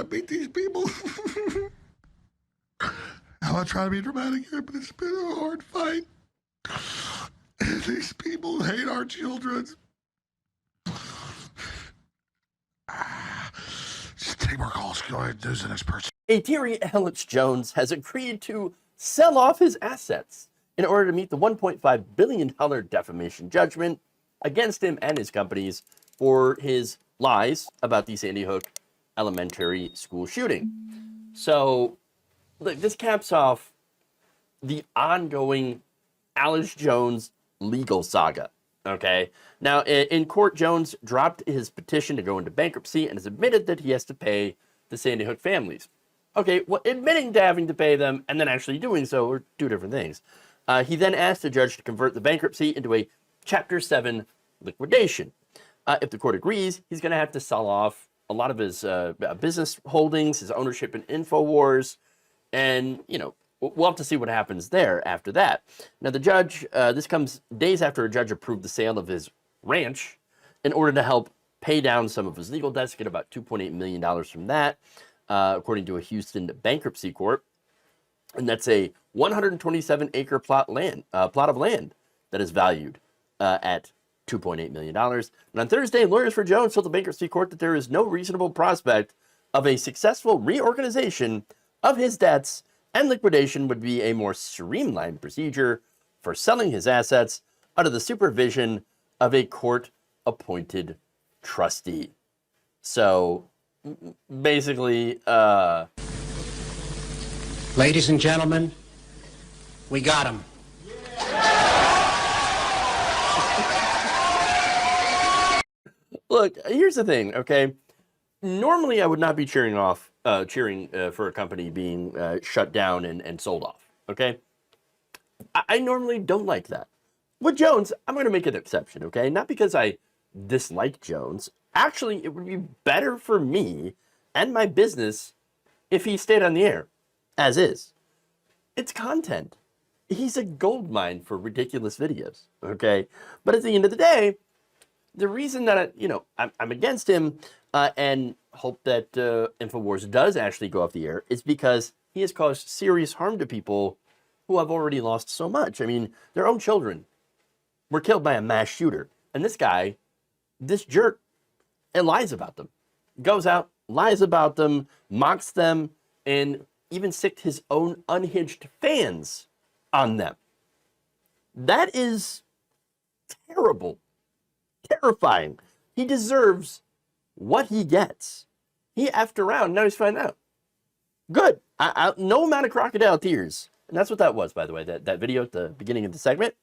beat these people. I'm not trying to be dramatic here, but it's been a hard fight. These people hate our children. Just take more calls. Go ahead, who's the next person? Terry Alex Jones has agreed to sell off his assets in order to meet the $1.5 billion defamation judgment against him and his companies for his lies about the Sandy Hook elementary school shooting. So, look, this caps off the ongoing Alex Jones legal saga. Okay. Now, in court, Jones dropped his petition to go into bankruptcy and has admitted that he has to pay the Sandy Hook families. Okay, well, admitting to having to pay them and then actually doing so are two different things. He then asked the judge to convert the bankruptcy into a Chapter 7 liquidation. If the court agrees, he's going to have to sell off a lot of his business holdings, his ownership in Infowars, and, you know, we'll have to see what happens there after that. Now, the judge, this comes days after a judge approved the sale of his ranch in order to help pay down some of his legal debts, get about $2.8 million from that, according to a Houston bankruptcy court. And that's a 127-acre plot of land that is valued at $2.8 million. And on Thursday, lawyers for Jones told the bankruptcy court that there is no reasonable prospect of a successful reorganization of his debts, and liquidation would be a more streamlined procedure for selling his assets under the supervision of a court-appointed trustee. So, basically, ladies and gentlemen, we got him. Look, here's the thing, okay? Normally, I would not be cheering for a company being shut down and sold off, okay? I normally don't like that. With Jones, I'm going to make an exception, okay? Not because I dislike Jones. Actually, it would be better for me and my business if he stayed on the air, as is. It's content. He's a goldmine for ridiculous videos, okay? But at the end of the day, the reason that I'm against him and hope that Infowars does actually go off the air is because he has caused serious harm to people who have already lost so much. I mean, their own children were killed by a mass shooter. And this guy, this jerk, and lies about them. Goes out, lies about them, mocks them, and even sicked his own unhinged fans on them. That is terrible. Terrifying. He deserves what he gets. He effed around, now he's finding out. Good. No amount of crocodile tears. And that's what that was, by the way, that video at the beginning of the segment.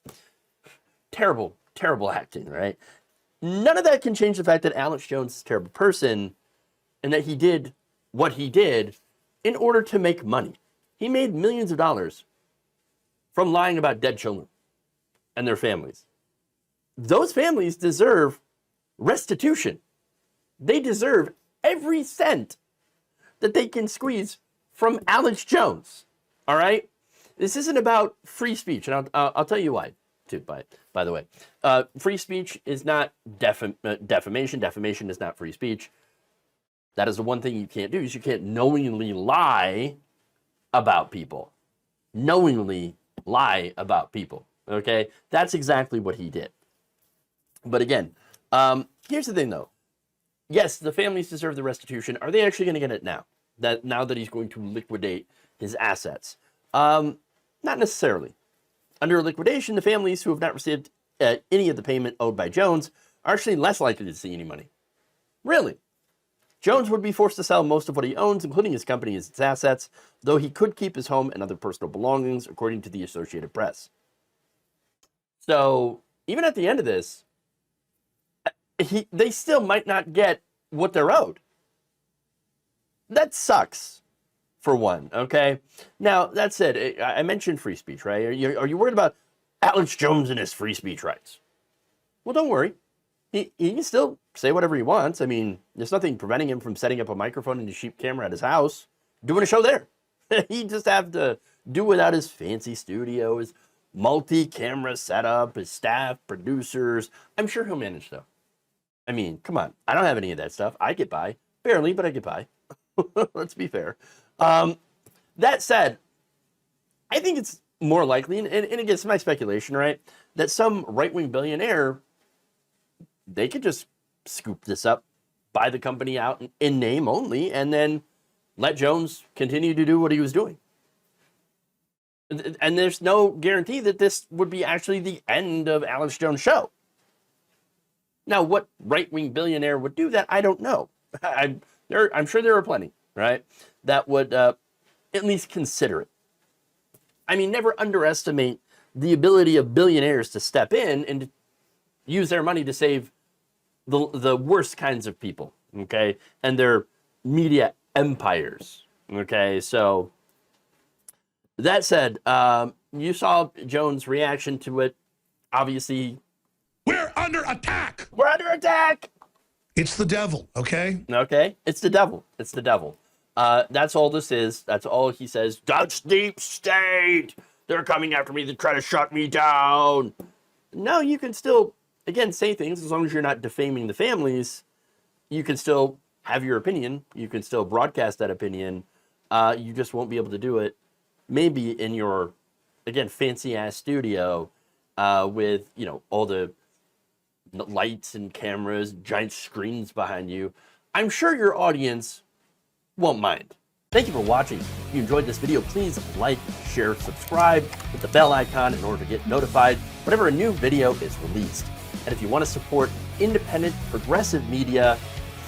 Terrible, terrible acting, right? None of that can change the fact that Alex Jones is a terrible person and that he did what he did in order to make money. He made millions of dollars from lying about dead children and their families. Those families deserve restitution. They deserve every cent that they can squeeze from Alex Jones. All right? This isn't about free speech, and I'll tell you why, too, by the way. Free speech is not defamation. Defamation is not free speech. That is the one thing you can't do, is you can't knowingly lie about people. Knowingly lie about people, okay? That's exactly what he did. But again, here's the thing, though. Yes, the families deserve the restitution. Are they actually going to get it now? Now that he's going to liquidate his assets? Not necessarily. Under liquidation, the families who have not received any of the payment owed by Jones are actually less likely to see any money. Really. Jones would be forced to sell most of what he owns, including his company and its assets, though he could keep his home and other personal belongings, according to the Associated Press. So, even at the end of this, they still might not get what they're owed. That sucks, for one, okay? Now, that said, I mentioned free speech, right? Are you worried about Alex Jones and his free speech rights? Well, don't worry. He can still say whatever he wants. I mean, there's nothing preventing him from setting up a microphone and a cheap camera at his house, doing a show there. He'd just have to do without his fancy studio, his multi-camera setup, his staff, producers. I'm sure he'll manage, though. I mean, come on. I don't have any of that stuff. I get by. Barely, but I get by. Let's be fair. That said, I think it's more likely, and again, it's my speculation, right, that some right-wing billionaire, they could just scoop this up, buy the company out in name only, and then let Jones continue to do what he was doing. And there's no guarantee that this would be actually the end of Alex Jones' show. Now, what right-wing billionaire would do that, I don't know. I'm sure there are plenty, right, that would at least consider it. I mean, never underestimate the ability of billionaires to step in and use their money to save the worst kinds of people, okay, and their media empires, okay? So that said, you saw Jones' reaction to it. Obviously, We're under attack. we're under attack. It's the devil, okay? Okay, it's the devil. It's the devil. That's all this is. That's all he says. That's deep state. They're coming after me to try to shut me down. No, you can still, again, say things as long as you're not defaming the families. You can still have your opinion. You can still broadcast that opinion. You just won't be able to do it maybe in your, again, fancy ass studio with, you know, all the lights and cameras, giant screens behind you. I'm sure your audience won't mind. Thank you for watching. If you enjoyed this video, please like, share, subscribe, hit the bell icon in order to get notified whenever a new video is released. And if you want to support independent, progressive media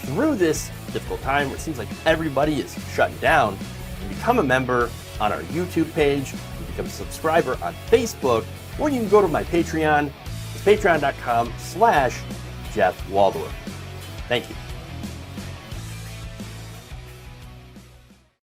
through this difficult time where it seems like everybody is shutting down, you can become a member on our YouTube page, you can become a subscriber on Facebook, or you can go to my Patreon. It's patreon.com/Jeff Waldorf. Thank you.